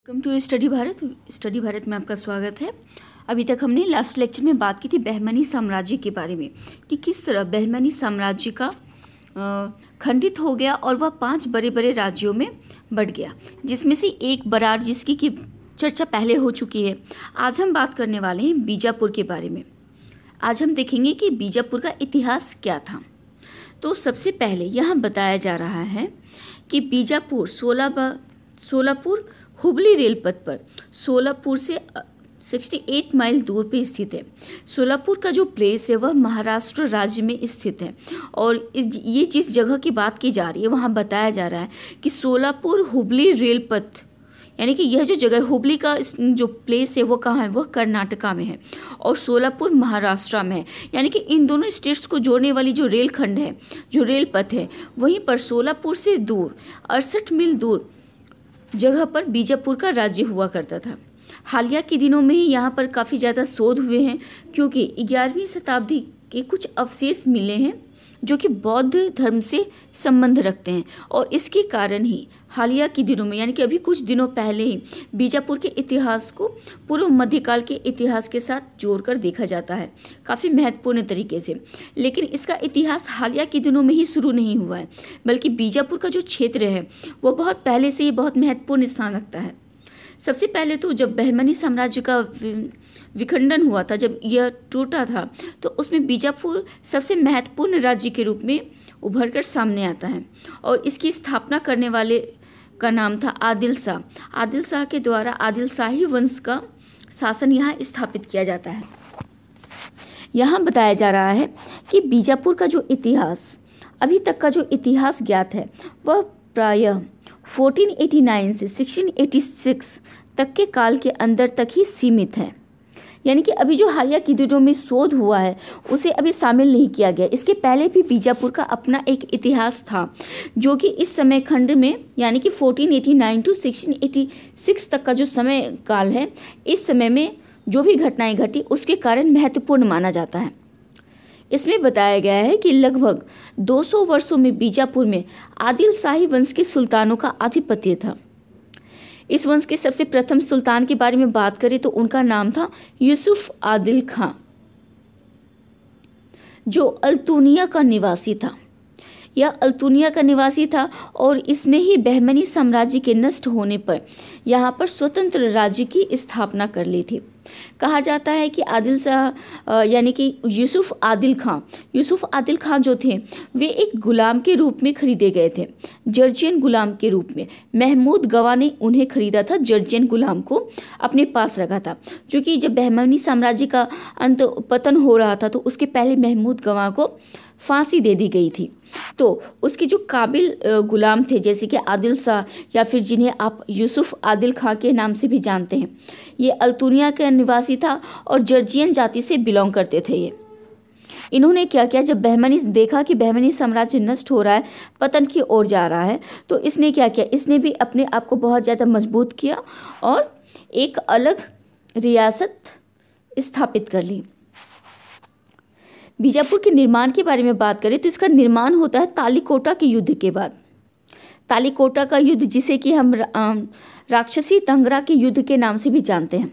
Welcome to study Bharat में आपका स्वागत है। अभी तक हमने लास्ट लेक्चर में बात की थी बहमनी साम्राज्य के बारे में कि किस तरह बहमनी साम्राज्य का खंडित हो गया और वह 5 बड़े बड़े राज्यों में बट गया, जिसमें से एक बरार जिसकी की चर्चा पहले हो चुकी है। आज हम बात करने वाले हैं बीजापुर के बारे में। आज हम देखेंगे कि बीजापुर का इतिहास क्या था। तो सबसे पहले यहाँ बताया जा रहा है कि बीजापुर सोलापुर हुबली रेल पथ पर सोलापुर से 68 माइल दूर पे स्थित है। सोलापुर का जो प्लेस है वह महाराष्ट्र राज्य में स्थित है और ये जिस जगह की बात की जा रही है वहाँ बताया जा रहा है कि सोलापुर हुबली रेल पथ, यानी कि यह जो जगह हुबली का जो प्लेस है वो कहाँ है, वह कर्नाटका में है और सोलापुर महाराष्ट्र में है। यानी कि इन दोनों स्टेट्स को जोड़ने वाली जो रेलखंड है, जो रेल पथ है, वहीं पर सोलापुर से दूर 68 मील दूर जगह पर बीजापुर का राज्य हुआ करता था। हालिया के दिनों में ही यहाँ पर काफ़ी ज़्यादा शोध हुए हैं, क्योंकि 11वीं शताब्दी के कुछ अवशेष मिले हैं जो कि बौद्ध धर्म से संबंध रखते हैं और इसके कारण ही हालिया के दिनों में, यानी कि अभी कुछ दिनों पहले ही बीजापुर के इतिहास को पूर्व मध्यकाल के इतिहास के साथ जोड़कर देखा जाता है काफ़ी महत्वपूर्ण तरीके से। लेकिन इसका इतिहास हालिया के दिनों में ही शुरू नहीं हुआ है, बल्कि बीजापुर का जो क्षेत्र है वो बहुत पहले से ही बहुत महत्वपूर्ण स्थान रखता है। सबसे पहले तो जब बहमनी साम्राज्य का विखंडन हुआ था, जब यह टूटा था, तो उसमें बीजापुर सबसे महत्वपूर्ण राज्य के रूप में उभर कर सामने आता है और इसकी स्थापना करने वाले का नाम था आदिल शाह। आदिल शाह के द्वारा आदिल शाही वंश का शासन यहाँ स्थापित किया जाता है। यहाँ बताया जा रहा है कि बीजापुर का जो इतिहास, अभी तक का जो इतिहास ज्ञात है वह प्रायः 1489 से 1686 तक के काल के अंदर तक ही सीमित है। यानी कि अभी जो हालिया के दिनों में शोध हुआ है उसे अभी शामिल नहीं किया गया। इसके पहले भी बीजापुर का अपना एक इतिहास था जो कि इस समय खंड में, यानी कि 1489 टू 1686 तक का जो समय काल है, इस समय में जो भी घटनाएं घटी उसके कारण महत्वपूर्ण माना जाता है। इसमें बताया गया है कि लगभग 200 वर्षों में बीजापुर में आदिल शाही वंश के सुल्तानों का आधिपत्य था। इस वंश के सबसे प्रथम सुल्तान के बारे में बात करें तो उनका नाम था यूसुफ आदिल खां, जो अल्तुनिया का निवासी था। यह अल्तुनिया का निवासी था और इसने ही बहमनी साम्राज्य के नष्ट होने पर यहाँ पर स्वतंत्र राज्य की स्थापना कर ली थी। कहा जाता है कि आदिल शाह यानी कि यूसुफ आदिल खां जो थे वे एक गुलाम के रूप में खरीदे गए थे, जर्जियन गुलाम के रूप में। महमूद गवा ने उन्हें खरीदा था, जर्जियन गुलाम को अपने पास रखा था, जो कि जब बहमनी साम्राज्य का पतन हो रहा था तो उसके पहले महमूद गवा को फांसी दे दी गई थी। तो उसके जो काबिल गुलाम थे, जैसे कि आदिल शाह या फिर जिन्हें आप यूसुफ आदिल खां के नाम से भी जानते हैं, ये अल्तुनिया का निवासी था और जर्जियन जाति से बिलोंग करते थे। ये इन्होंने क्या किया, जब बहमनी देखा कि बहमनी साम्राज्य नष्ट हो रहा है, पतन की ओर जा रहा है, तो इसने क्या किया, इसने भी अपने आप को बहुत ज़्यादा मजबूत किया और एक अलग रियासत स्थापित कर ली। बीजापुर के निर्माण के बारे में बात करें तो इसका निर्माण होता है तालीकोटा के युद्ध के बाद। तालीकोटा का युद्ध, जिसे कि हम राक्षसी तंगरा के युद्ध के नाम से भी जानते हैं,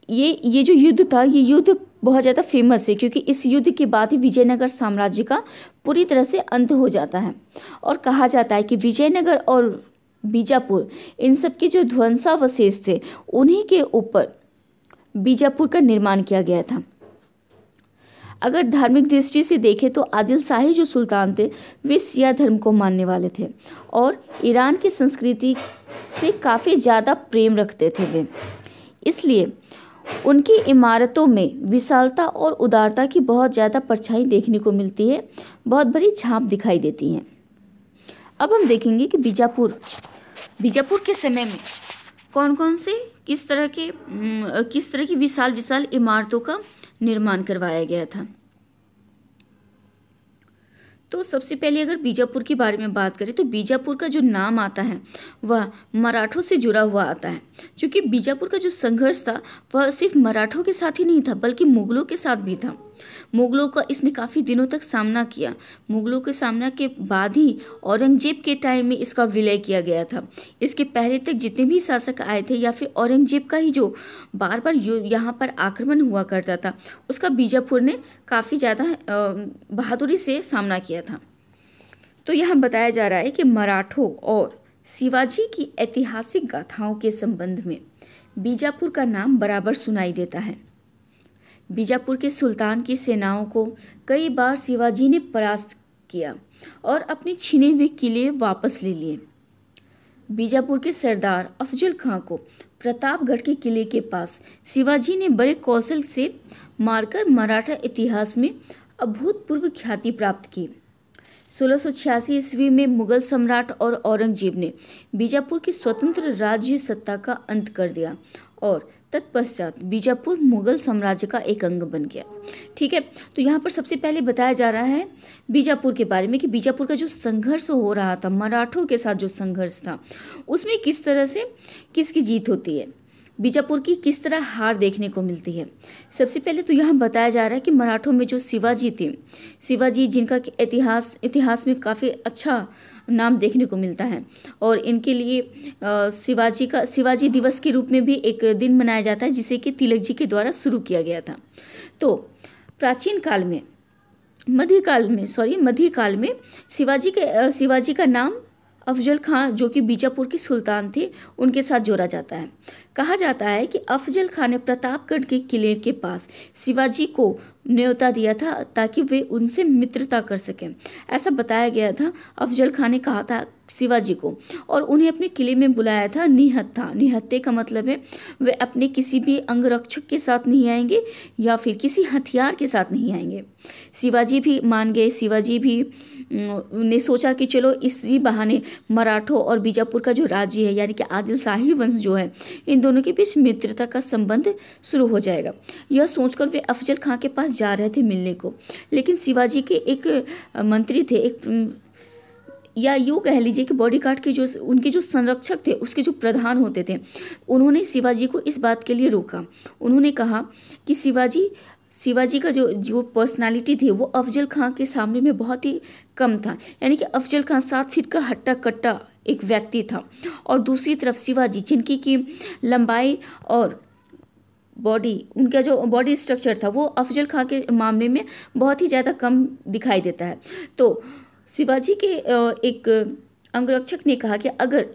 ये जो युद्ध था, ये युद्ध बहुत ज़्यादा फेमस है क्योंकि इस युद्ध के बाद ही विजयनगर साम्राज्य का पूरी तरह से अंत हो जाता है और कहा जाता है कि विजयनगर और बीजापुर, इन सब के जो ध्वंसावशेष थे, उन्हीं के ऊपर बीजापुर का निर्माण किया गया था। अगर धार्मिक दृष्टि से देखें तो आदिल शाही जो सुल्तान थे वे शिया धर्म को मानने वाले थे और ईरान की संस्कृति से काफ़ी ज़्यादा प्रेम रखते थे वे, इसलिए उनकी इमारतों में विशालता और उदारता की बहुत ज़्यादा परछाई देखने को मिलती है, बहुत बड़ी छाप दिखाई देती हैं। अब हम देखेंगे कि बीजापुर के समय में कौन कौन से किस तरह की विशाल इमारतों का निर्माण करवाया गया था। तो सबसे पहले अगर बीजापुर के बारे में बात करें तो बीजापुर का जो नाम आता है वह मराठों से जुड़ा हुआ आता है। क्योंकि बीजापुर का जो संघर्ष था वह सिर्फ मराठों के साथ ही नहीं था बल्कि मुगलों के साथ भी था। मुगलों का इसने काफ़ी दिनों तक सामना किया। मुगलों के सामना के बाद ही औरंगजेब के टाइम में इसका विलय किया गया था। इसके पहले तक जितने भी शासक आए थे या फिर औरंगजेब का ही जो बार बार यहाँ पर आक्रमण हुआ करता था, उसका बीजापुर ने काफ़ी ज़्यादा बहादुरी से सामना किया था। तो यहाँ बताया जा रहा है कि मराठों और शिवाजी की ऐतिहासिक गाथाओं के संबंध में बीजापुर का नाम बराबर सुनाई देता है। बीजापुर के सुल्तान की सेनाओं को कई बार शिवाजी ने परास्त किया और अपने छीने हुए किले वापस ले लिए। बीजापुर के सरदार अफजल खां को प्रतापगढ़ के किले के पास शिवाजी ने बड़े कौशल से मारकर मराठा इतिहास में अभूतपूर्व ख्याति प्राप्त की। 1686 ईस्वी में मुगल सम्राट और औरंगजेब ने बीजापुर की स्वतंत्र राज्य सत्ता का अंत कर दिया और तत्पश्चात बीजापुर मुगल साम्राज्य का एक अंग बन गया। ठीक है, तो यहाँ पर सबसे पहले बताया जा रहा है बीजापुर के बारे में कि बीजापुर का जो संघर्ष हो रहा था, मराठों के साथ जो संघर्ष था, उसमें किस तरह से किसकी जीत होती है, बीजापुर की किस तरह हार देखने को मिलती है। सबसे पहले तो यहाँ बताया जा रहा है कि मराठों में जो शिवाजी थे, शिवाजी जिनका इतिहास में काफ़ी अच्छा नाम देखने को मिलता है और इनके लिए शिवाजी दिवस के रूप में भी एक दिन मनाया जाता है जिसे कि तिलक जी के द्वारा शुरू किया गया था। तो प्राचीन काल में मध्यकाल में शिवाजी का नाम अफजल खां जो कि बीजापुर के सुल्तान थे उनके साथ जोड़ा जाता है। कहा जाता है कि अफजल खां ने प्रतापगढ़ के किले के पास शिवाजी को न्योता दिया था ताकि वे उनसे मित्रता कर सकें। ऐसा बताया गया था। अफजल खां ने कहा था शिवाजी को और उन्हें अपने किले में बुलाया था निहत्था। निहत्थे का मतलब है वे अपने किसी भी अंगरक्षक के साथ नहीं आएंगे या फिर किसी हथियार के साथ नहीं आएंगे। शिवाजी भी मान गए। शिवाजी भी ने सोचा कि चलो इसी बहाने मराठों और बीजापुर का जो राज्य है यानी कि आदिल शाही वंश जो है, इन दोनों के बीच मित्रता का संबंध शुरू हो जाएगा। यह सोचकर वे अफजल खां के पास जा रहे थे मिलने को, लेकिन शिवाजी के एक मंत्री थे, या यूँ कह लीजिए कि बॉडीगार्ड के जो उनके जो संरक्षक थे, उसके जो प्रधान होते थे, उन्होंने शिवाजी को इस बात के लिए रोका। उन्होंने कहा कि शिवाजी का जो पर्सनालिटी थी वो अफजल खां के सामने में बहुत ही कम था, यानी कि अफजल खां 7 फीट का हट्टा कट्टा एक व्यक्ति था और दूसरी तरफ शिवाजी जिनकी की लंबाई और उनका जो बॉडी स्ट्रक्चर था वो अफजल खां के मामले में बहुत ही ज़्यादा कम दिखाई देता है। तो शिवाजी के एक अंगरक्षक ने कहा कि अगर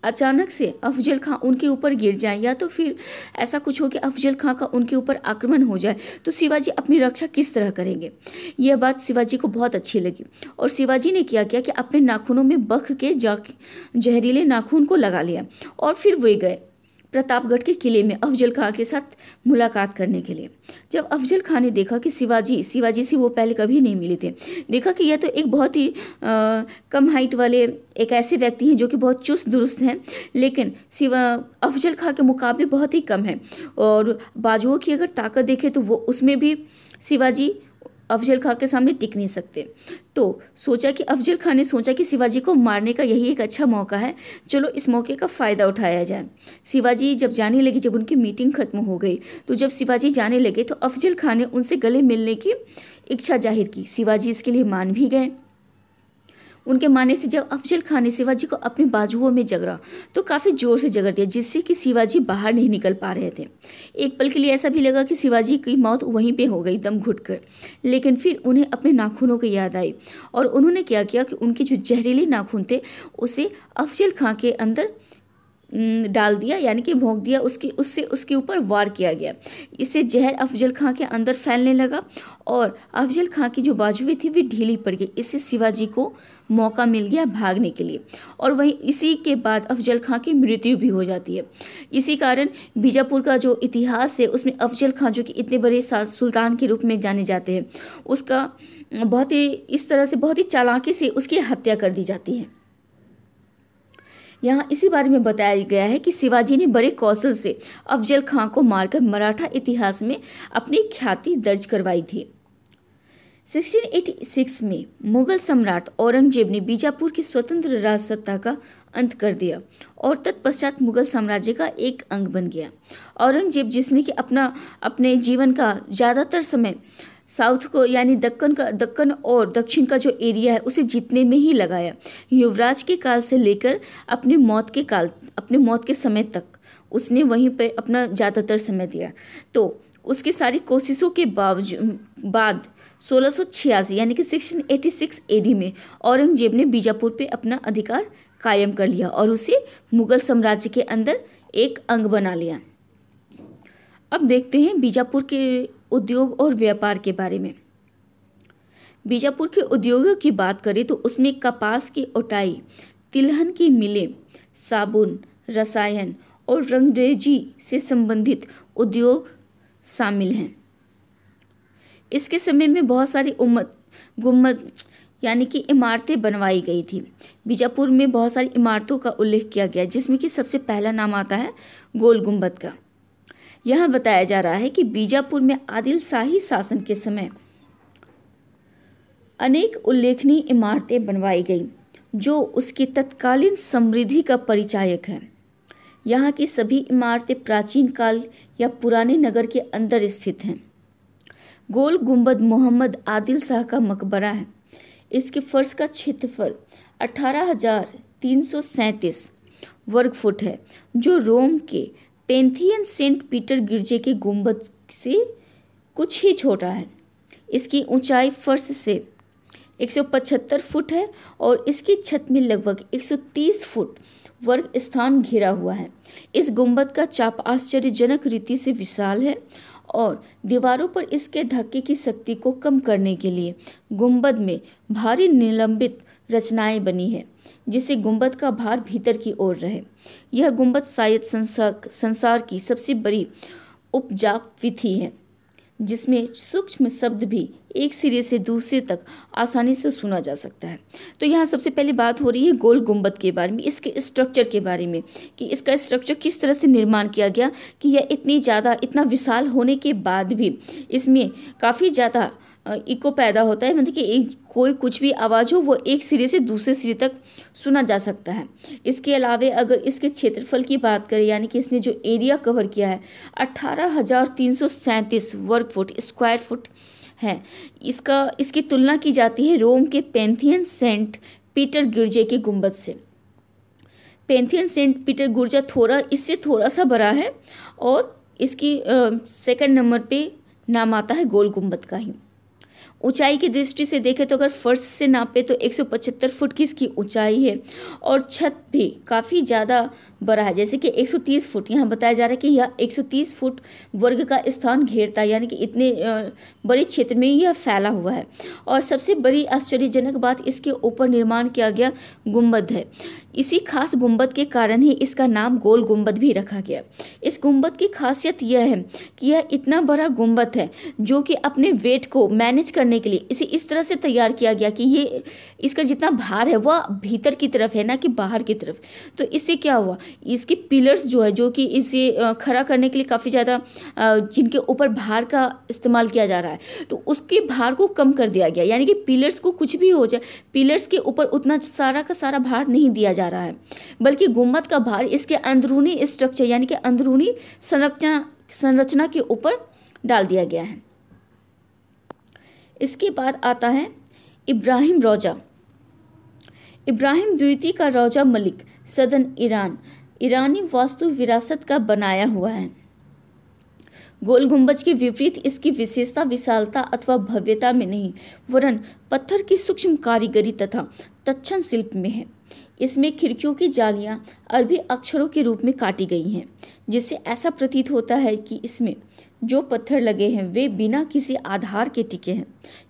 अचानक से अफजल खां उनके ऊपर गिर जाए या तो फिर ऐसा कुछ हो कि अफजल खां का उनके ऊपर आक्रमण हो जाए तो शिवाजी अपनी रक्षा किस तरह करेंगे। यह बात शिवाजी को बहुत अच्छी लगी और शिवाजी ने क्या किया कि अपने नाखूनों में बख के जहरीले नाखून को लगा लिया और फिर वे गए प्रतापगढ़ के किले में अफजल खां के साथ मुलाकात करने के लिए। जब अफजल खां ने देखा कि शिवाजी से वो पहले कभी नहीं मिले थे, देखा कि यह तो एक बहुत ही कम हाइट वाले एक ऐसे व्यक्ति हैं जो कि बहुत चुस्त दुरुस्त हैं, लेकिन अफजल खां के मुकाबले बहुत ही कम है और बाजुओं की अगर ताकत देखें तो वो उसमें भी शिवाजी अफजल खां के सामने टिक नहीं सकते। तो अफजल खां ने सोचा कि शिवाजी को मारने का यही एक अच्छा मौका है, चलो इस मौके का फ़ायदा उठाया जाए। शिवाजी जब जाने लगे, जब उनकी मीटिंग खत्म हो गई तो जब शिवाजी जाने लगे तो अफजल खां ने उनसे गले मिलने की इच्छा जाहिर की। शिवाजी इसके लिए मान भी गए। उनके मानने से जब अफजल खां ने शिवाजी को अपने बाजुओं में जगड़ा तो काफ़ी ज़ोर से जगड़ दिया, जिससे कि शिवाजी बाहर नहीं निकल पा रहे थे। एक पल के लिए ऐसा भी लगा कि शिवाजी की मौत वहीं पे हो गई दम घुटकर, लेकिन फिर उन्हें अपने नाखूनों की याद आई और उन्होंने क्या किया कि उनके जो जहरीले नाखून थे उसे अफजल खां के अंदर डाल दिया, यानी कि भोंक दिया, उससे उसके ऊपर वार किया गया। इससे जहर अफजल खां के अंदर फैलने लगा और अफजल खां की जो बाजुएं थी वे ढीली पड़ गई। इससे शिवाजी को मौका मिल गया भागने के लिए और वहीं इसी के बाद अफजल खां की मृत्यु भी हो जाती है। इसी कारण बीजापुर का जो इतिहास है उसमें अफजल खां जो कि इतने बड़े सुल्तान के रूप में जाने जाते हैं, उसका बहुत ही इस तरह से बहुत ही चालाकी से उसकी हत्या कर दी जाती है। यहाँ इसी बारे में बताया गया है कि शिवाजी ने बड़े कौशल से अफजल खां को मारकर मराठा इतिहास में अपनी ख्याति दर्ज करवाई थी। 1686 में मुगल सम्राट औरंगजेब ने बीजापुर की स्वतंत्र राज सत्ता का अंत कर दिया और तत्पश्चात मुगल साम्राज्य का एक अंग बन गया। औरंगजेब जिसने कि अपने जीवन का ज़्यादातर समय साउथ को यानी दक्कन और दक्षिण का जो एरिया है उसे जीतने में ही लगाया। युवराज के काल से लेकर अपने मौत के समय तक उसने वहीं पर अपना ज़्यादातर समय दिया। तो उसकी सारी कोशिशों के बाद 1686 यानी कि 1686 एडी में औरंगजेब ने बीजापुर पे अपना अधिकार कायम कर लिया और उसे मुगल साम्राज्य के अंदर एक अंग बना लिया। अब देखते हैं बीजापुर के उद्योग और व्यापार के बारे में। बीजापुर के उद्योगों की बात करें तो उसमें कपास की उटाई, तिलहन की मिलें, साबुन, रसायन और रंगरेजी से संबंधित उद्योग शामिल हैं। इसके समय में बहुत सारी गुम्मद यानी कि इमारतें बनवाई गई थी। बीजापुर में बहुत सारी इमारतों का उल्लेख किया गया जिसमें कि सबसे पहला नाम आता है गोल गुम्बद का। यह बताया जा रहा है कि बीजापुर में आदिल शाही शासन के समय अनेक उल्लेखनीय इमारतें बनवाई गईं जो उसकी तत्कालीन समृद्धि का परिचायक है। यहाँ की सभी इमारतें प्राचीन काल या पुराने नगर के अंदर स्थित हैं। गोल गुंबद मोहम्मद आदिल शाह का मकबरा है। इसके फर्श का क्षेत्रफल 18,337 वर्ग फुट है जो रोम के पैंथियन सेंट पीटर गिरजे के गुंबद से कुछ ही छोटा है। इसकी ऊंचाई फर्श से 175 फुट है और इसकी छत में लगभग 130 फुट वर्ग स्थान घिरा हुआ है। इस गुंबद का चाप आश्चर्यजनक रीति से विशाल है और दीवारों पर इसके धक्के की शक्ति को कम करने के लिए गुंबद में भारी निलंबित रचनाएं बनी है जिससे गुंबद का भार भीतर की ओर रहे। यह गुंबद शायद संसार की सबसे बड़ी उपजाप विधि है जिसमें सूक्ष्म शब्द भी एक सिरे से दूसरे तक आसानी से सुना जा सकता है। तो यहाँ सबसे पहले बात हो रही है गोल गुंबद के बारे में, इसके स्ट्रक्चर के बारे में कि इसका स्ट्रक्चर किस तरह से निर्माण किया गया कि यह इतना विशाल होने के बाद भी इसमें काफ़ी ज़्यादा इको पैदा होता है, मतलब कि कोई कुछ भी आवाज़ हो वो एक सिरे से दूसरे सिरे तक सुना जा सकता है। इसके अलावा अगर इसके क्षेत्रफल की बात करें यानी कि इसने जो एरिया कवर किया है 18,337 वर्ग फुट स्क्वायर फुट है। इसकी तुलना की जाती है रोम के पैंथियन सेंट पीटर गिरजे के गुंबद से। पैंथियन सेंट पीटर गिरजा इससे थोड़ा सा बड़ा है और इसकी सेकंड नंबर पे नाम आता है गोल गुंबद का ही। ऊंचाई की दृष्टि से देखें तो अगर फर्श से नापे तो 175 फुट की इसकी ऊंचाई है और छत भी काफ़ी ज़्यादा बड़ा है, जैसे कि 130 फुट। यहाँ बताया जा रहा है कि यह 130 फुट वर्ग का स्थान घेरता है, यानी कि इतने बड़े क्षेत्र में यह फैला हुआ है। और सबसे बड़ी आश्चर्यजनक बात इसके ऊपर निर्माण किया गया गुंबद है। इसी खास गुंबद के कारण ही इसका नाम गोल गुंबद भी रखा गया। इस गुंबद की खासियत यह है कि यह इतना बड़ा गुंबद है जो कि अपने वेट को मैनेज करने के लिए इसे इस तरह से तैयार किया गया कि ये इसका जितना भार है वह भीतर की तरफ है ना कि बाहर की तरफ। तो इससे क्या हुआ, इसके पिलर्स जो कि इसे खड़ा करने के लिए काफ़ी ज़्यादा जिनके ऊपर भार का इस्तेमाल किया जा रहा है तो उसके भार को कम कर दिया गया, यानी कि पिलर्स को कुछ भी हो जाए पिलर्स के ऊपर उतना सारा का सारा भार नहीं दिया जा रहा है, बल्कि गुंबद का भार इसके अंदरूनी स्ट्रक्चर यानी कि अंदरूनी संरचना के ऊपर डाल दिया गया है। इसके बाद आता है इब्राहिम रौजा। इब्राहिम द्वितीय का रौजा मलिक सदन ईरानी वास्तु विरासत का बनाया हुआ है। गोल गुंबज के विपरीत इसकी विशेषता विशालता अथवा भव्यता में नहीं वरन पत्थर की सूक्ष्म कारीगरी तथा तत्क्षण शिल्प में है। इसमें खिड़कियों की जालियां अरबी अक्षरों के रूप में काटी गई हैं, जिससे ऐसा प्रतीत होता है कि इसमें जो पत्थर लगे हैं वे बिना किसी आधार के टिके हैं।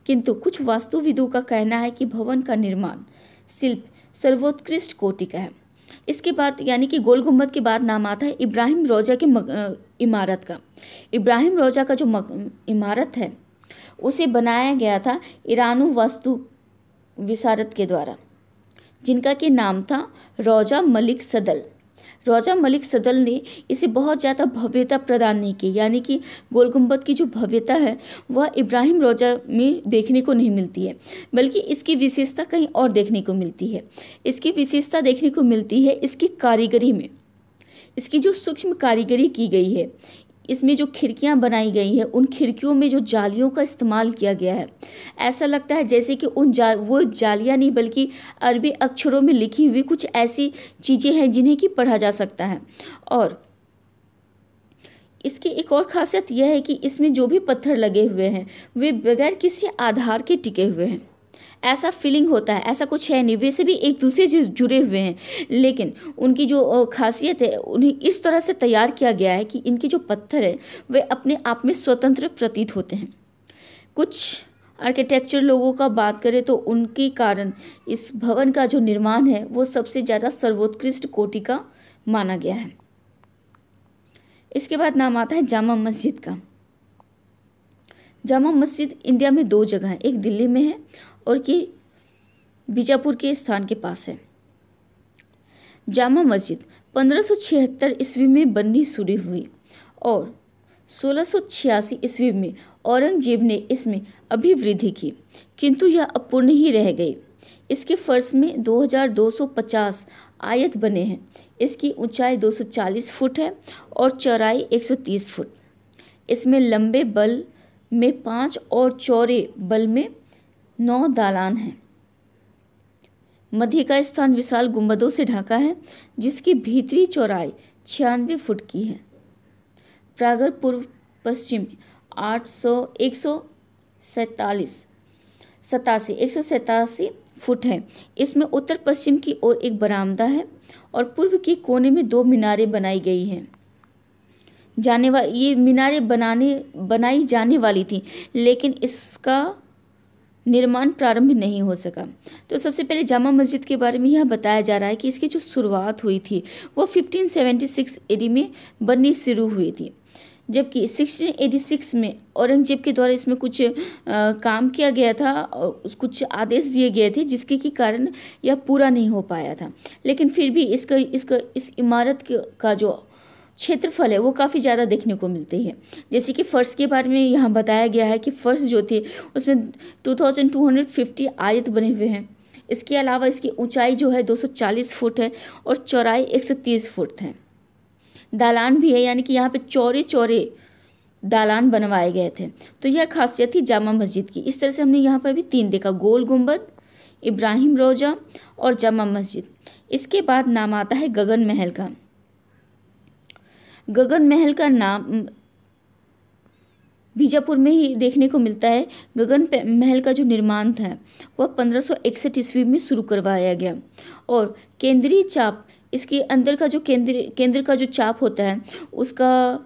किंतु कुछ वास्तुविदों का कहना है कि भवन का निर्माण शिल्प सर्वोत्कृष्ट कोटि का है। इसके बाद यानी कि गोल गुंबद के बाद नाम आता है इब्राहिम रौजा के इमारत का। इब्राहिम रौजा का जो इमारत है उसे बनाया गया था ईरानी वास्तु विशारद के द्वारा, जिनका के नाम था रौजा मलिक सदल। रौजा मलिक सदल ने इसे बहुत ज़्यादा भव्यता प्रदान नहीं की, यानी कि गोल गुंबद की जो भव्यता है वह इब्राहिम रौजा में देखने को नहीं मिलती है, बल्कि इसकी विशेषता कहीं और देखने को मिलती है। इसकी विशेषता देखने को मिलती है इसकी कारीगरी में। इसकी जो सूक्ष्म कारीगरी की गई है, इसमें जो खिड़कियां बनाई गई है, उन खिड़कियों में जो जालियों का इस्तेमाल किया गया है, ऐसा लगता है जैसे कि वो जालियां नहीं बल्कि अरबी अक्षरों में लिखी हुई कुछ ऐसी चीज़ें हैं जिन्हें कि पढ़ा जा सकता है। और इसकी एक और खासियत यह है कि इसमें जो भी पत्थर लगे हुए हैं वे बगैर किसी आधार के टिके हुए हैं। ऐसा फीलिंग होता है, ऐसा कुछ है नहीं, वैसे भी एक दूसरे से जुड़े हुए हैं, लेकिन उनकी जो खासियत है उन्हें इस तरह से तैयार किया गया है कि इनके जो पत्थर है वे अपने आप में स्वतंत्र प्रतीत होते हैं। कुछ आर्किटेक्चर लोगों का बात करें तो उनके कारण इस भवन का जो निर्माण है वो सबसे ज़्यादा सर्वोत्कृष्ट कोटि का माना गया है। इसके बाद नाम आता है जामा मस्जिद का। जामा मस्जिद इंडिया में 2 जगह है, एक दिल्ली में है और कि बीजापुर के स्थान के पास है। जामा मस्जिद 1576 ईस्वी में बननी शुरू हुई और 1686 ईस्वी में औरंगजेब ने इसमें अभिवृद्धि की, किंतु यह अपूर्ण ही रह गई। इसके फर्श में 2250 आयत बने हैं। इसकी ऊंचाई 240 फुट है और चौड़ाई 130 फुट। इसमें लंबे बल में 5 और चौड़े बल में 9 दालान हैं। मध्य का स्थान विशाल गुंबदों से ढका है जिसकी भीतरी चौड़ाई 96 फुट की है। प्रागर पूर्व पश्चिम 187 फुट है। इसमें उत्तर पश्चिम की ओर एक बरामदा है और पूर्व के कोने में 2 मीनारें बनाई गई हैं। ये मीनारें बनाई जाने वाली थी, लेकिन इसका निर्माण प्रारंभ नहीं हो सका। तो सबसे पहले जामा मस्जिद के बारे में यह बताया जा रहा है कि इसकी जो शुरुआत हुई थी वो 1576 एडी में बननी शुरू हुई थी, जबकि 1686 में औरंगजेब के द्वारा इसमें कुछ काम किया गया था और कुछ आदेश दिए गए थे जिसके के कारण यह पूरा नहीं हो पाया था। लेकिन फिर भी इस इमारत का जो क्षेत्रफल है वो काफ़ी ज़्यादा देखने को मिलती है। जैसे कि फ़र्श के बारे में यहाँ बताया गया है कि फ़र्श जो थे उसमें 2250 आयत बने हुए हैं। इसके अलावा इसकी ऊंचाई जो है 240 फुट है और चौड़ाई 130 फुट है। दालान भी है, यानी कि यहाँ पे चौड़े चौड़े दालान बनवाए गए थे। तो यह खासियत थी जामा मस्जिद की। इस तरह से हमने यहाँ पर भी 3 देखा, गोल गुंबद, इब्राहिम रोजा और जामा मस्जिद। इसके बाद नाम आता है गगन महल का। गगन महल का नाम बीजापुर में ही देखने को मिलता है। गगन महल का जो निर्माण था वह 1561 ईस्वी में शुरू करवाया गया और केंद्रीय चाप, इसके अंदर का जो केंद्र का जो चाप होता है उसका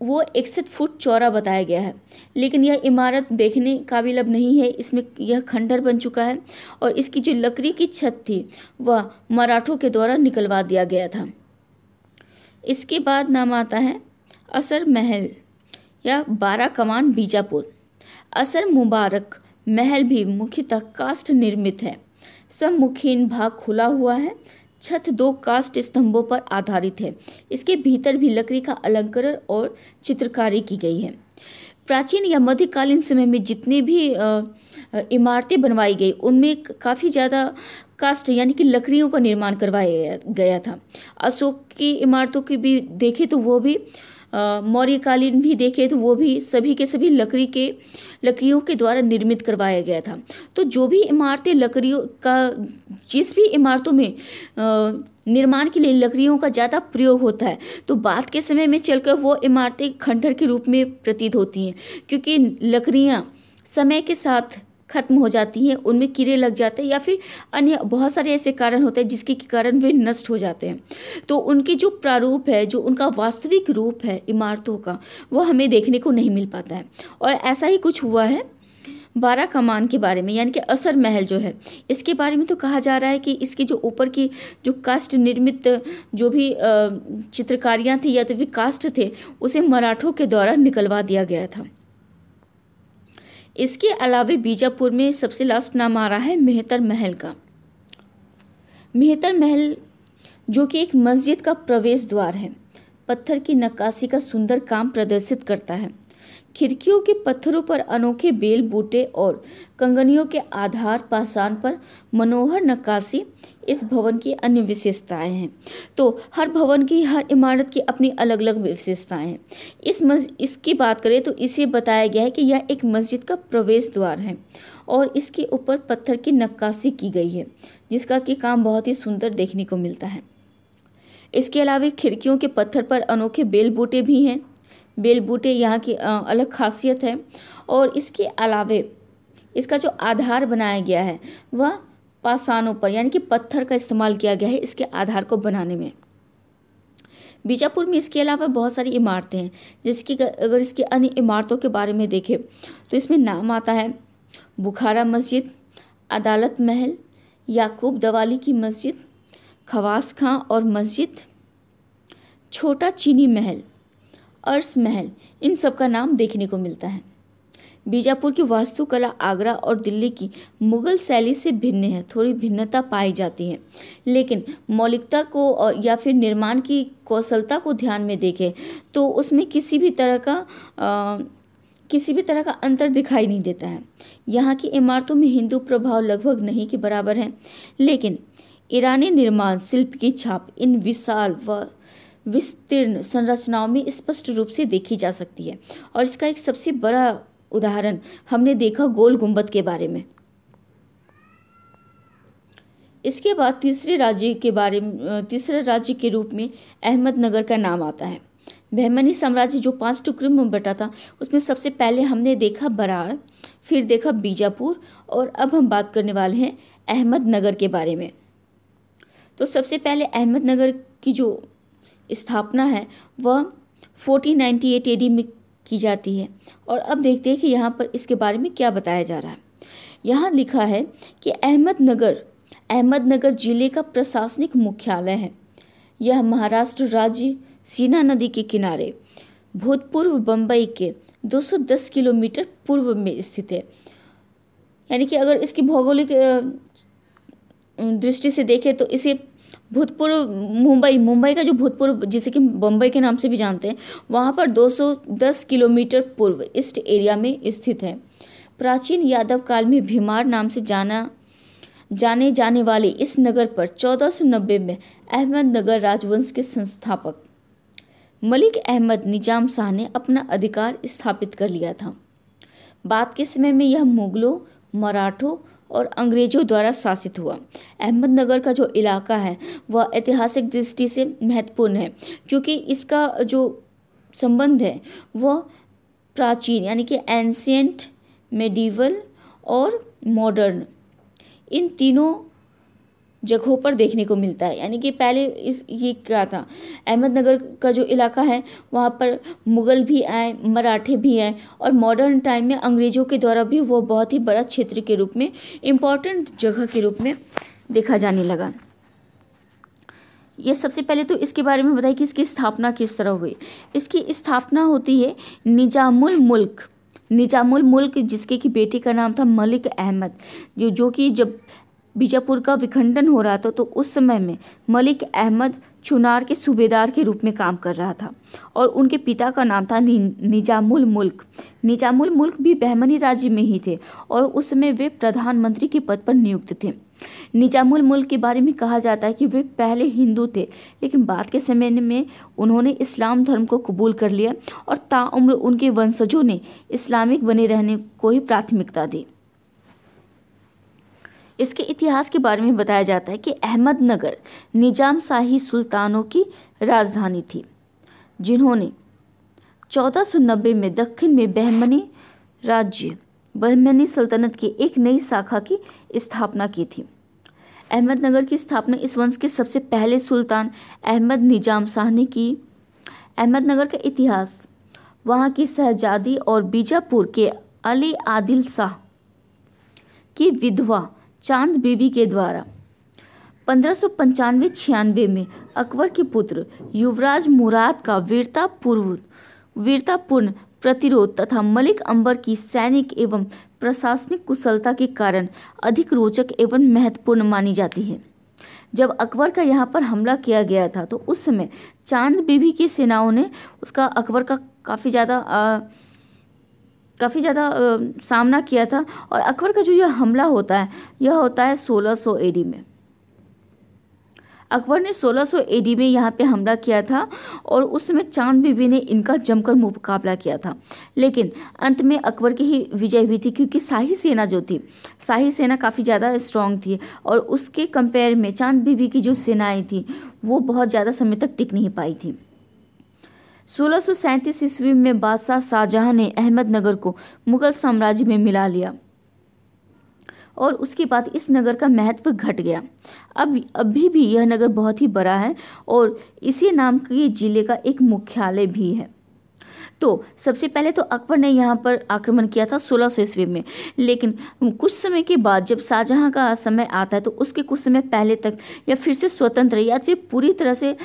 वो 61 फुट चौड़ा बताया गया है। लेकिन यह इमारत देखने काबिल अब नहीं है, इसमें यह खंडर बन चुका है और इसकी जो लकड़ी की छत थी वह मराठों के द्वारा निकलवा दिया गया था। इसके बाद नाम आता है असर महल या 12 कमान बीजापुर। असर मुबारक महल भी मुख्यतः काष्ठ निर्मित है। सम्मुखीन भाग खुला हुआ है। छत 2 काष्ठ स्तंभों पर आधारित है। इसके भीतर भी लकड़ी का अलंकरण और चित्रकारी की गई है। प्राचीन या मध्यकालीन समय में जितनी भी इमारतें बनवाई गई उनमें काफ़ी ज़्यादा काष्ठ यानी कि लकड़ियों का निर्माण करवाया गया था। अशोक की इमारतों की भी देखें तो वो भी, मौर्यकालीन भी देखें तो वो भी सभी के सभी लकड़ियों के द्वारा निर्मित करवाया गया था। तो जो भी इमारतें जिस भी इमारतों में निर्माण के लिए लकड़ियों का ज़्यादा प्रयोग होता है तो बाद के समय में चलकर वो इमारतें खंडहर के रूप में प्रतीत होती हैं, क्योंकि लकड़ियाँ समय के साथ खत्म हो जाती हैं, उनमें कीड़े लग जाते हैं या फिर अन्य बहुत सारे ऐसे कारण होते हैं जिसके कारण वे नष्ट हो जाते हैं। तो उनकी जो प्रारूप है, जो उनका वास्तविक रूप है इमारतों का, वो हमें देखने को नहीं मिल पाता है। और ऐसा ही कुछ हुआ है 12 कमान के बारे में, यानी कि असर महल जो है इसके बारे में तो कहा जा रहा है कि इसके जो ऊपर की जो काष्ठ निर्मित जो भी चित्रकारियाँ थी या तो भी काष्ठ थे उसे मराठों के द्वारा निकलवा दिया गया था। इसके अलावा बीजापुर में सबसे लास्ट नाम आ रहा है मेहतर महल का। मेहतर महल जो कि एक मस्जिद का प्रवेश द्वार है। पत्थर की नक्काशी का सुंदर काम प्रदर्शित करता है। खिड़कियों के पत्थरों पर अनोखे बेल बूटे और कंगनियों के आधार पाषाण पर मनोहर नक्काशी इस भवन की अन्य विशेषताएं हैं। तो हर भवन की, हर इमारत की अपनी अलग अलग विशेषताएं हैं। इसकी बात करें तो इसे बताया गया है कि यह एक मस्जिद का प्रवेश द्वार है और इसके ऊपर पत्थर की नक्काशी की गई है, जिसका कि काम बहुत ही सुंदर देखने को मिलता है। इसके अलावा खिड़कियों के पत्थर पर अनोखे बेल बूटे भी हैं। बेल बूटे यहाँ की अलग खासियत है। और इसके अलावे इसका जो आधार बनाया गया है वह पाषाणों पर, यानी कि पत्थर का इस्तेमाल किया गया है इसके आधार को बनाने में। बीजापुर में इसके अलावा बहुत सारी इमारतें हैं, जिसकी अगर इसकी अन्य इमारतों के बारे में देखें तो इसमें नाम आता है बुखारा मस्जिद, अदालत महल, याकूब दवाली की मस्जिद, खवास खां और मस्जिद, छोटा चीनी महल, अर्श महल, इन सब का नाम देखने को मिलता है। बीजापुर की वास्तुकला आगरा और दिल्ली की मुगल शैली से भिन्न है, थोड़ी भिन्नता पाई जाती है, लेकिन मौलिकता को और या फिर निर्माण की कौशलता को ध्यान में देखें तो उसमें किसी भी तरह का अंतर दिखाई नहीं देता है। यहाँ की इमारतों में हिंदू प्रभाव लगभग नहीं के बराबर है, लेकिन ईरानी निर्माण शिल्प की छाप इन विशाल व विस्तीर्ण संरचनाओं में स्पष्ट रूप से देखी जा सकती है। और इसका एक सबसे बड़ा उदाहरण हमने देखा गोल गुंबद के बारे में। इसके बाद तीसरे राज्य के रूप में अहमदनगर का नाम आता है। बहमनी साम्राज्य जो 5 टुकड़ों में बटा था, उसमें सबसे पहले हमने देखा बराड़, फिर देखा बीजापुर और अब हम बात करने वाले हैं अहमदनगर के बारे में। तो सबसे पहले अहमदनगर की जो स्थापना है वह 1498 AD में की जाती है। और अब देखते हैं कि यहाँ पर इसके बारे में क्या बताया जा रहा है। यहाँ लिखा है कि अहमदनगर जिले का प्रशासनिक मुख्यालय है। यह महाराष्ट्र राज्य सीना नदी के किनारे भूतपूर्व बम्बई के 210 किलोमीटर पूर्व में स्थित है। यानी कि अगर इसकी भौगोलिक दृष्टि से देखें तो इसे भूतपूर्व मुंबई का जो भूतपूर्व, जिसे कि बम्बई के नाम से भी जानते हैं, वहाँ पर 210 किलोमीटर पूर्व ईस्ट एरिया में स्थित है। प्राचीन यादव काल में भीमार नाम से जाने जाने वाले इस नगर पर 1490 में अहमदनगर राजवंश के संस्थापक मलिक अहमद निजाम शाह ने अपना अधिकार स्थापित कर लिया था। बाद के समय में यह मुगलों, मराठों और अंग्रेजों द्वारा शासित हुआ। अहमदनगर का जो इलाका है वह ऐतिहासिक दृष्टि से महत्वपूर्ण है, क्योंकि इसका जो संबंध है वह प्राचीन, यानी कि एंशियंट, मेडिवल और मॉडर्न, इन तीनों जगहों पर देखने को मिलता है। यानी कि पहले ये क्या था, अहमदनगर का जो इलाका है वहाँ पर मुग़ल भी आए, मराठे भी आए और मॉडर्न टाइम में अंग्रेज़ों के द्वारा भी वो बहुत ही बड़ा क्षेत्र के रूप में, इम्पॉर्टेंट जगह के रूप में देखा जाने लगा। ये सबसे पहले तो इसके बारे में बताइए कि इसकी स्थापना किस तरह हुई। इसकी स्थापना होती है निजामुल मुल्क, जिसके की बेटी का नाम था मलिक अहमद, जो कि जब बीजापुर का विखंडन हो रहा था तो उस समय में मलिक अहमद चुनार के सूबेदार के रूप में काम कर रहा था और उनके पिता का नाम था निजामुल मुल्क भी बहमनी राज्य में ही थे और उस समय वे प्रधानमंत्री के पद पर नियुक्त थे। निजामुल मुल्क के बारे में कहा जाता है कि वे पहले हिंदू थे, लेकिन बाद के समय में उन्होंने इस्लाम धर्म को कबूल कर लिया और ताउम्र उनके वंशजों ने इस्लामिक बने रहने को ही प्राथमिकता दी। इसके इतिहास के बारे में बताया जाता है कि अहमदनगर निजाम शाही सुल्तानों की राजधानी थी, जिन्होंने 1490 में दक्षिण में बहमनी सल्तनत की एक नई शाखा की स्थापना की थी। अहमदनगर की स्थापना इस वंश के सबसे पहले सुल्तान अहमद निजाम शाह ने की। अहमदनगर का इतिहास वहाँ की शहजादी और बीजापुर के अली आदिल शाह की विधवा चांद बीवी के द्वारा 1595-96 में अकबर के पुत्र युवराज मुराद का वीरतापूर्ण प्रतिरोध तथा मलिक अंबर की सैनिक एवं प्रशासनिक कुशलता के कारण अधिक रोचक एवं महत्वपूर्ण मानी जाती है। जब अकबर का यहाँ पर हमला किया गया था तो उस समय चांद बीबी की सेनाओं ने उसका अकबर का काफ़ी ज़्यादा सामना किया था। और अकबर का जो यह हमला होता है यह होता है 1600 एडी में। अकबर ने 1600 एडी में यहाँ पे हमला किया था और उस समय चांद बीबी ने इनका जमकर मुकाबला किया था, लेकिन अंत में अकबर की ही विजय हुई थी, क्योंकि शाही सेना जो थी, शाही सेना काफ़ी ज़्यादा स्ट्रांग थी और उसके कंपेयर में चांद बीबी की जो सेनाएं थी वो बहुत ज़्यादा समय तक टिक नहीं पाई थी। 1637 ईस्वी में बादशाह शाहजहां ने अहमदनगर को मुगल साम्राज्य में मिला लिया और उसके बाद इस नगर का महत्व घट गया। अभी भी यह नगर बहुत ही बड़ा है और इसी नाम के जिले का एक मुख्यालय भी है। तो सबसे पहले तो अकबर ने यहाँ पर आक्रमण किया था 1600 ईस्वी में, लेकिन कुछ समय के बाद जब शाहजहां का समय आता है तो उसके कुछ समय पहले तक यह फिर से स्वतंत्र या फिर पूरी तरह से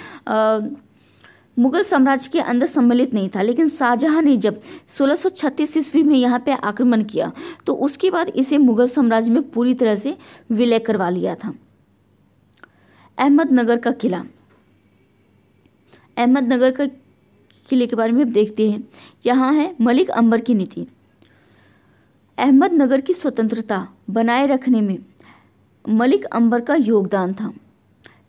मुगल साम्राज्य के अंदर सम्मिलित नहीं था। लेकिन शाहजहां ने जब 1636 ईस्वी में यहाँ पे आक्रमण किया तो उसके बाद इसे मुगल साम्राज्य में पूरी तरह से विलय करवा लिया था। अहमदनगर का किला, अहमदनगर का किले के बारे में अब देखते हैं। यहाँ है मलिक अंबर की नीति। अहमदनगर की स्वतंत्रता बनाए रखने में मलिक अंबर का योगदान था।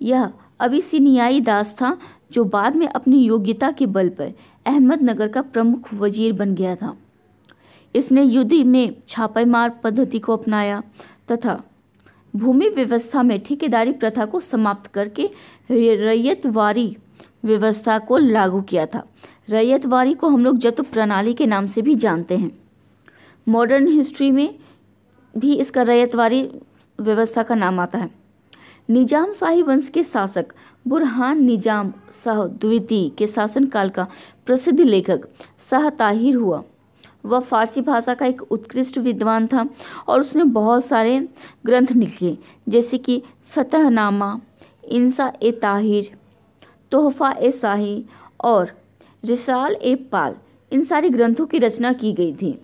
यह अबिसिनियाई दास था जो बाद में अपनी योग्यता के बल पर अहमदनगर का प्रमुख वजीर बन गया था। इसने युद्ध में छापेमार पद्धति को अपनाया तथा भूमि व्यवस्था में ठेकेदारी प्रथा को समाप्त करके रैयतवारी व्यवस्था को लागू किया था। रैयतवारी को हम लोग जब्त प्रणाली के नाम से भी जानते हैं। मॉडर्न हिस्ट्री में भी इसका रैयतवारी व्यवस्था का नाम आता है। निजाम शाही वंश के शासक बुरहान निजाम शाह द्वितीय के शासनकाल का प्रसिद्ध लेखक शाह ताहिर हुआ। वह फारसी भाषा का एक उत्कृष्ट विद्वान था और उसने बहुत सारे ग्रंथ लिखे, जैसे कि फतहनामा, इंसा ए ताहिर, तोहफा ए शाही और रिसाल ए पाल। इन सारे ग्रंथों की रचना की गई थी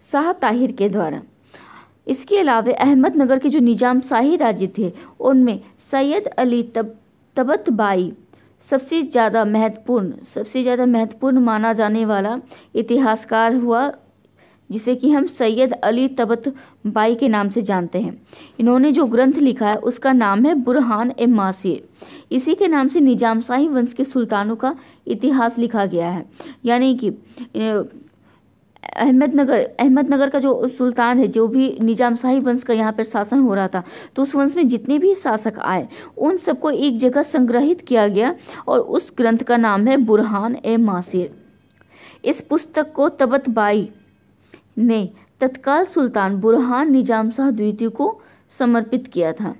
शाह ताहिर के द्वारा। इसके अलावा अहमदनगर के जो निजाम शाही राज्य थे उनमें सैयद अली तबतबाई सबसे ज़्यादा महत्वपूर्ण माना जाने वाला इतिहासकार हुआ, जिसे कि हम सैयद अली तबतबाई के नाम से जानते हैं। इन्होंने जो ग्रंथ लिखा है उसका नाम है बुरहान ए मासिर। इसी के नाम से निजाम शाही वंश के सुल्तानों का इतिहास लिखा गया है। यानी कि अहमदनगर का जो सुल्तान है, जो भी निजाम शाही वंश का यहाँ पर शासन हो रहा था, तो उस वंश में जितने भी शासक आए उन सबको एक जगह संग्रहित किया गया और उस ग्रंथ का नाम है बुरहान ए मासिर। इस पुस्तक को तबतबाई ने तत्काल सुल्तान बुरहान निजाम शाह द्वितीय को समर्पित किया था।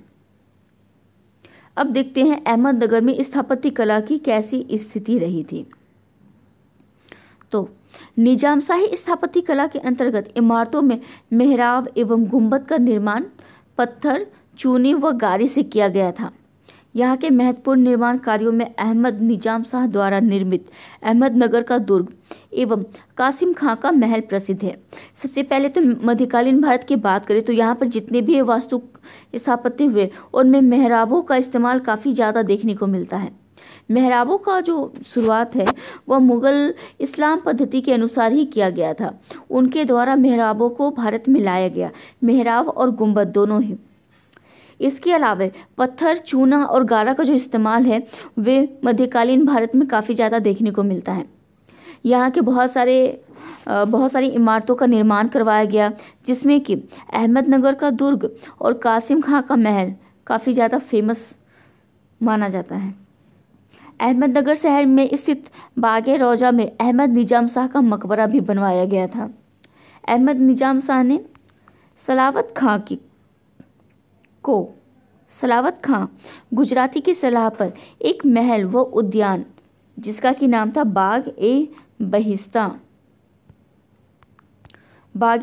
अब देखते हैं अहमदनगर में स्थापत्य कला की कैसी स्थिति रही थी। तो निजाम शाही स्थापत्य कला के अंतर्गत इमारतों में मेहराब एवं गुंबद का निर्माण पत्थर, चूने व गारे से किया गया था। यहाँ के महत्वपूर्ण निर्माण कार्यों में अहमद निजाम शाह द्वारा निर्मित अहमदनगर का दुर्ग एवं कासिम खां का महल प्रसिद्ध है। सबसे पहले तो मध्यकालीन भारत की बात करें तो यहाँ पर जितने भी वास्तु स्थापत्य हुए उनमें मेहराबों का इस्तेमाल काफ़ी ज़्यादा देखने को मिलता है। मेहराबों का जो शुरुआत है वह मुग़ल इस्लाम पद्धति के अनुसार ही किया गया था। उनके द्वारा मेहराबों को भारत में लाया गया, मेहराब और गुंबद दोनों ही। इसके अलावा पत्थर, चूना और गारा का जो इस्तेमाल है वे मध्यकालीन भारत में काफ़ी ज़्यादा देखने को मिलता है। यहाँ के बहुत सारी इमारतों का निर्माण करवाया गया, जिसमें कि अहमदनगर का दुर्ग और कासिम खां का महल काफ़ी ज़्यादा फेमस माना जाता है। अहमदनगर शहर में स्थित बागे रौजा में अहमद निजाम शाह का मकबरा भी बनवाया गया था। अहमद निजाम शाह ने सलावत खां गुजराती की सलाह पर एक महल व उद्यान, जिसका कि नाम था बाग ए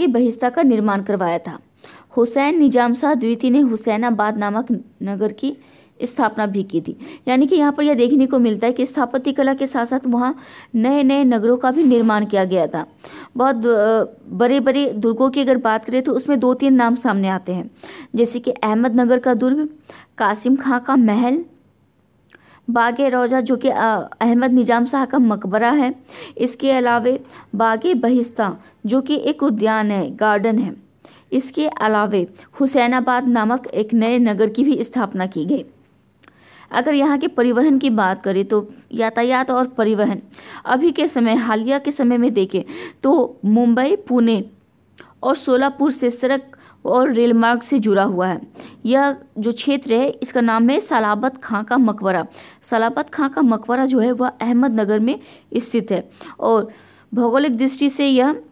बहिस्ता का निर्माण करवाया था। हुसैन निजाम शाह द्वितीय ने हुसैनाबाद नामक नगर की स्थापना भी की थी। यानी कि यहाँ पर यह देखने को मिलता है कि स्थापत्य कला के साथ साथ वहाँ नए नए नगरों का भी निर्माण किया गया था। बहुत बड़े बड़े दुर्गों की अगर बात करें तो उसमें 2-3 नाम सामने आते हैं, जैसे कि अहमदनगर का दुर्ग, कासिम खां का महल, बागे रौजा जो कि अहमद निजाम शाह का मकबरा है। इसके अलावे बागे बहिस्ता जो कि एक उद्यान है, गार्डन है। इसके अलावे हुसैनाबाद नामक एक नए नगर की भी स्थापना की गई। अगर यहाँ के परिवहन की बात करें तो यातायात और परिवहन अभी के समय, हालिया के समय में देखें तो मुंबई, पुणे और सोलापुर से सड़क और रेल मार्ग से जुड़ा हुआ है। यह जो क्षेत्र है इसका नाम है सलाबत खां का मकबरा। सलाबत खां का मकबरा जो है वह अहमदनगर में स्थित है और भौगोलिक दृष्टि से यह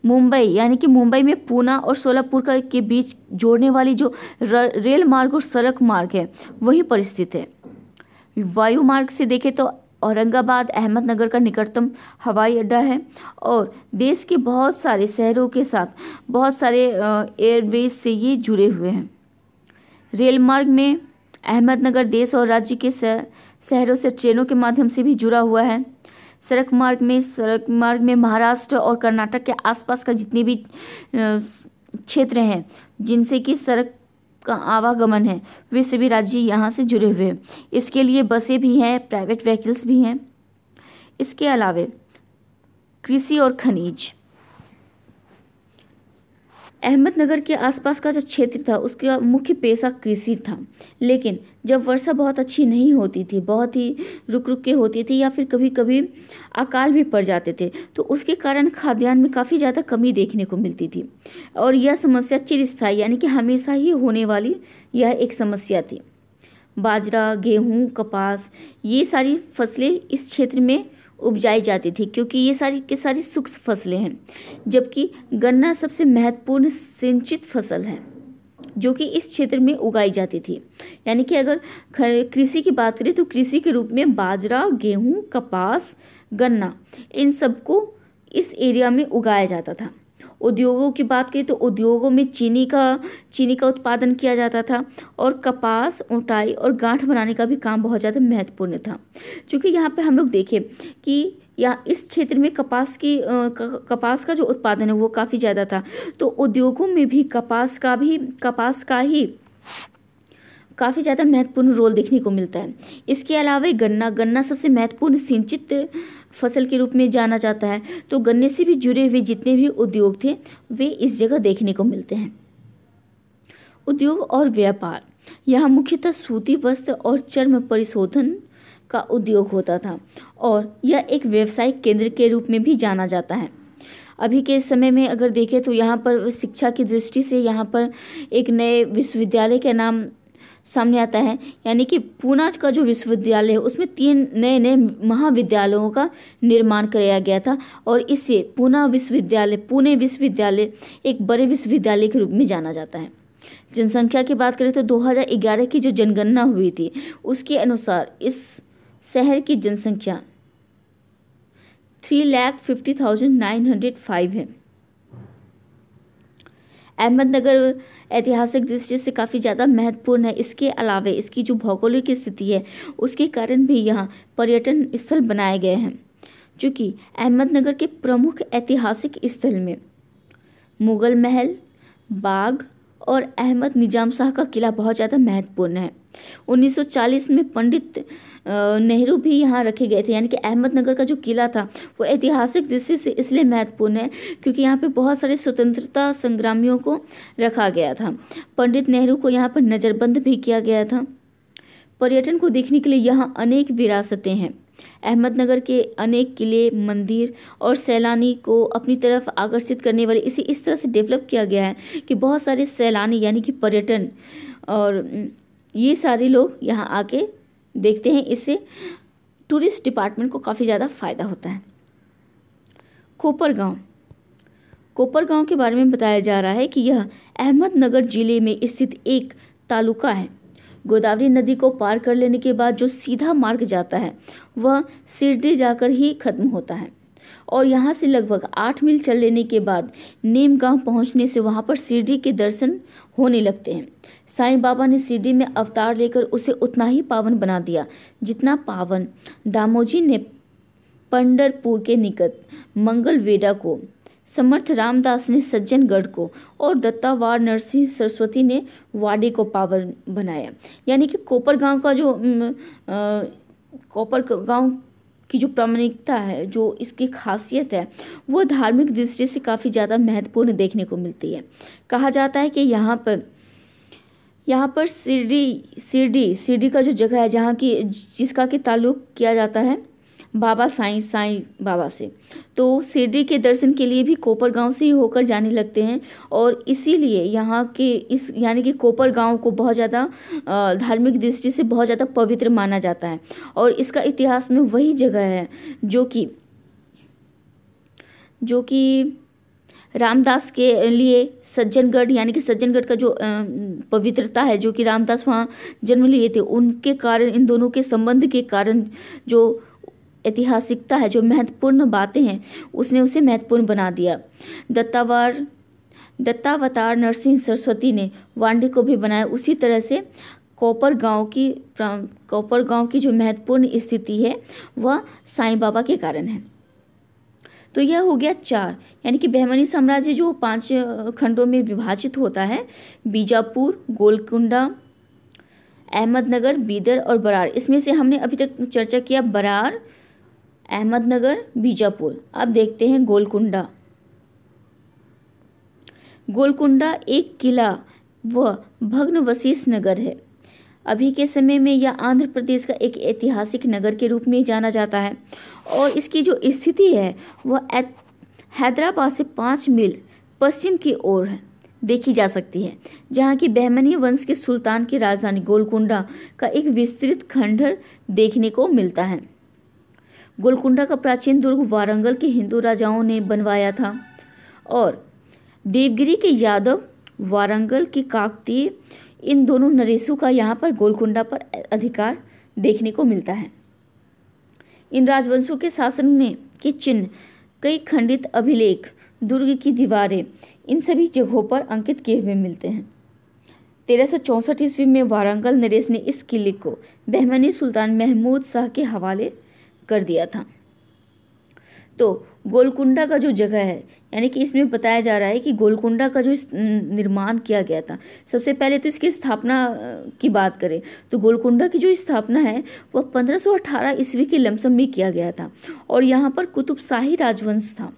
मुंबई यानी कि मुंबई में पूना और सोलापुर के बीच जोड़ने वाली जो रेल मार्ग और सड़क मार्ग है वहीं पर स्थित है। वायु मार्ग से देखें तो औरंगाबाद अहमदनगर का निकटतम हवाई अड्डा है और देश के बहुत सारे शहरों के साथ बहुत सारे एयरवेज से ये जुड़े हुए हैं। रेल मार्ग में अहमदनगर देश और राज्य के शहरों से ट्रेनों के माध्यम से भी जुड़ा हुआ है। सड़क मार्ग में महाराष्ट्र और कर्नाटक के आसपास का जितने भी क्षेत्र हैं जिनसे कि सड़क का आवागमन है वे सभी राज्य यहाँ से जुड़े हुए हैं। इसके लिए बसें भी हैं, प्राइवेट व्हीकल्स भी हैं। इसके अलावे कृषि और खनिज, अहमदनगर के आसपास का जो क्षेत्र था उसका मुख्य पेशा कृषि था, लेकिन जब वर्षा बहुत अच्छी नहीं होती थी, बहुत ही रुक रुक के होती थी या फिर कभी कभी अकाल भी पड़ जाते थे तो उसके कारण खाद्यान्न में काफ़ी ज़्यादा कमी देखने को मिलती थी और यह समस्या चिरस्थायी यानी कि हमेशा ही होने वाली यह एक समस्या थी। बाजरा, गेहूँ, कपास ये सारी फसलें इस क्षेत्र में उपजाई जाती थी क्योंकि ये सारी की सारी शुष्क फसलें हैं, जबकि गन्ना सबसे महत्वपूर्ण सिंचित फसल है जो कि इस क्षेत्र में उगाई जाती थी। यानी कि अगर कृषि की बात करें तो कृषि के रूप में बाजरा, गेहूं, कपास, गन्ना इन सबको इस एरिया में उगाया जाता था। उद्योगों की बात करें तो उद्योगों में चीनी का उत्पादन किया जाता था और कपास, ऊँटाई और गांठ बनाने का भी काम बहुत ज़्यादा महत्वपूर्ण था। क्योंकि यहाँ पे हम लोग देखें कि या इस क्षेत्र में कपास का जो उत्पादन है वो काफ़ी ज़्यादा था, तो उद्योगों में भी कपास का ही काफ़ी ज़्यादा महत्वपूर्ण रोल देखने को मिलता है। इसके अलावा गन्ना सबसे महत्वपूर्ण सिंचित फसल के रूप में जाना जाता है, तो गन्ने से भी जुड़े हुए जितने भी उद्योग थे वे इस जगह देखने को मिलते हैं। उद्योग और व्यापार, यहाँ मुख्यतः सूती वस्त्र और चर्म परिशोधन का उद्योग होता था और यह एक व्यावसायिक केंद्र के रूप में भी जाना जाता है। अभी के समय में अगर देखें तो यहाँ पर शिक्षा की दृष्टि से यहाँ पर एक नए विश्वविद्यालय का नाम सामने आता है, यानी कि पूना का जो विश्वविद्यालय है उसमें 3 नए महाविद्यालयों का निर्माण कराया गया था और इसे पुणे विश्वविद्यालय एक बड़े विश्वविद्यालय के रूप में जाना जाता है। जनसंख्या की बात करें तो 2011 की जो जनगणना हुई थी उसके अनुसार इस शहर की जनसंख्या 3,50,905 है। अहमदनगर ऐतिहासिक दृष्टि से काफ़ी ज़्यादा महत्वपूर्ण है। इसके अलावा इसकी जो भौगोलिक स्थिति है उसके कारण भी यहाँ पर्यटन स्थल बनाए गए हैं, जो कि अहमदनगर के प्रमुख ऐतिहासिक स्थल में मुगल महल, बाग और अहमद निजाम शाह का किला बहुत ज़्यादा महत्वपूर्ण है। 1940 में पंडित नेहरू भी यहाँ रखे गए थे, यानी कि अहमदनगर का जो किला था वो ऐतिहासिक दृष्टि से इसलिए महत्वपूर्ण है क्योंकि यहाँ पे बहुत सारे स्वतंत्रता संग्रामियों को रखा गया था। पंडित नेहरू को यहाँ पर नज़रबंद भी किया गया था। पर्यटन को देखने के लिए यहाँ अनेक विरासतें हैं। अहमदनगर के अनेक किले, मंदिर और सैलानी को अपनी तरफ आकर्षित करने वाले इसे इस तरह से डेवलप किया गया है कि बहुत सारे सैलानी यानी कि पर्यटन और ये सारे लोग यहाँ आके देखते हैं। इससे टूरिस्ट डिपार्टमेंट को काफ़ी ज़्यादा फ़ायदा होता है। कोपरगांव के बारे में बताया जा रहा है कि यह अहमदनगर जिले में स्थित एक तालुका है। गोदावरी नदी को पार कर लेने के बाद जो सीधा मार्ग जाता है वह सिरडी जाकर ही खत्म होता है और यहाँ से लगभग 8 मील चल लेने के बाद नीम गांव पहुँचने से वहाँ पर शिरडी के दर्शन होने लगते हैं। साईं बाबा ने शिरडी में अवतार लेकर उसे उतना ही पावन बना दिया जितना पावन दामोजी ने पंढरपुर के निकट मंगलवेढा को समर्थ रामदास ने सज्जनगढ़ को और दत्तावार नरसिंह सरस्वती ने वाडी को पावन बनाया। यानी कि कोपर गांव का जो कोपर गांव की जो प्रामाणिकता है, जो इसकी खासियत है, वो धार्मिक दृष्टि से काफ़ी ज़्यादा महत्वपूर्ण देखने को मिलती है। कहा जाता है कि यहाँ पर शिरडी का जो जगह है, जहाँ की जिसका कि ताल्लुक़ किया जाता है बाबा साईं बाबा से, तो शिरडी के दर्शन के लिए भी कोपर गांव से ही होकर जाने लगते हैं। और इसीलिए यहाँ के इस यानी कि कोपर गांव को बहुत ज़्यादा धार्मिक दृष्टि से बहुत ज़्यादा पवित्र माना जाता है। और इसका इतिहास में वही जगह है जो कि रामदास के लिए सज्जनगढ़, यानी कि सज्जनगढ़ का जो पवित्रता है, जो कि रामदास वहाँ जन्म लिए थे, उनके कारण, इन दोनों के संबंध के कारण जो ऐतिहासिकता है, जो महत्वपूर्ण बातें हैं, उसने उसे महत्वपूर्ण बना दिया। दत्तावतार नरसिंह सरस्वती ने वांडे को भी बनाया। उसी तरह से कोपर गांव की जो महत्वपूर्ण स्थिति है वह साईं बाबा के कारण है। तो यह हो गया 4, यानी कि बहमनी साम्राज्य जो 5 खंडों में विभाजित होता है, बीजापुर, गोलकुंडा, अहमदनगर, बीदर और बरार। इसमें से हमने अभी तक चर्चा किया बरार, अहमदनगर, बीजापुर। अब देखते हैं गोलकुंडा। गोलकुंडा एक किला व भग्नवशेष नगर है। अभी के समय में यह आंध्र प्रदेश का एक ऐतिहासिक नगर के रूप में जाना जाता है और इसकी जो स्थिति है वह हैदराबाद से 5 मील पश्चिम की ओर है देखी जा सकती है, जहाँ की बहमनी वंश के सुल्तान की राजधानी गोलकुंडा का एक विस्तृत खंडहर देखने को मिलता है। गोलकुंडा का प्राचीन दुर्ग वारंगल के हिंदू राजाओं ने बनवाया था और देवगिरी के यादव, वारंगल के काकतीय, इन दोनों नरेशों का यहाँ पर गोलकुंडा पर अधिकार देखने को मिलता है। इन राजवंशों के शासन में के चिन्ह, कई खंडित अभिलेख, दुर्ग की दीवारें, इन सभी जगहों पर अंकित किए हुए मिलते हैं। 1364 ईस्वी में वारंगल नरेश ने इस किले को बहमनी सुल्तान महमूद शाह के हवाले कर दिया था। तो गोलकुंडा का जो जगह है, यानी कि इसमें बताया जा रहा है कि गोलकुंडा का जो निर्माण किया गया था, सबसे पहले तो इसकी स्थापना की बात करें तो गोलकुंडा की जो स्थापना है वह 1518 ईस्वी के लमसम में किया गया था और यहाँ पर कुतुब शाही राजवंश था।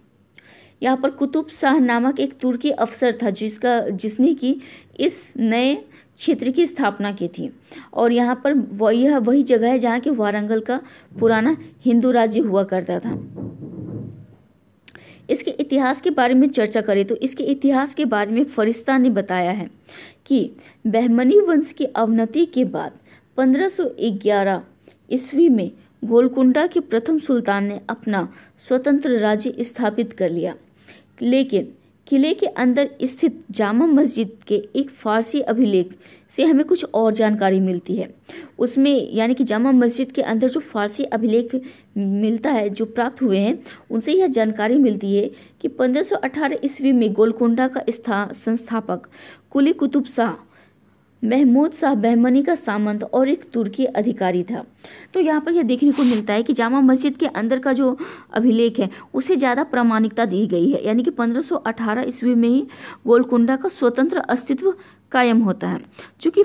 यहाँ पर कुतुब शाह नामक एक तुर्की अफसर था जिसने की इस नए क्षेत्र की स्थापना की थी और यहाँ पर यह वही जगह है जहाँ के वारंगल का पुराना हिंदू राज्य हुआ करता था। इसके इतिहास के बारे में चर्चा करें तो इसके इतिहास के बारे में फरिश्ता ने बताया है कि बहमनी वंश की अवनति के बाद 1511 ईस्वी में गोलकुंडा के प्रथम सुल्तान ने अपना स्वतंत्र राज्य स्थापित कर लिया, लेकिन किले के अंदर स्थित जामा मस्जिद के एक फारसी अभिलेख से हमें कुछ और जानकारी मिलती है। उसमें यानी कि जामा मस्जिद के अंदर जो फारसी अभिलेख मिलता है, जो प्राप्त हुए हैं, उनसे यह जानकारी मिलती है कि 1518 ईस्वी में गोलकुंडा का संस्थापक कुली कुतुब शाह महमूद शाह बहमनी का सामंत और एक तुर्की अधिकारी था। तो यहाँ पर यह देखने को मिलता है कि जामा मस्जिद के अंदर का जो अभिलेख है उसे ज़्यादा प्रामाणिकता दी गई है, यानी कि 1518 ईस्वी में ही गोलकुंडा का स्वतंत्र अस्तित्व कायम होता है। चूँकि